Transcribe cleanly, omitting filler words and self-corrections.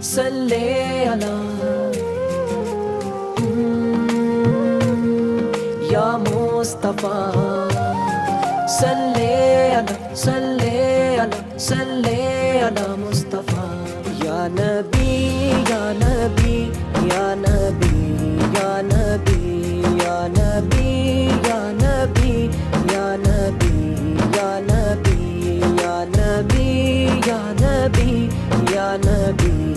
صلی علی یا مصطفیٰ، صلی علی صلی علی صلی علی مصطفیٰ، یا نبی یا نبی یا نبی یا نبی یا نبی یا نبی یا نبی یا نبی یا نبی یا نبی یا نبی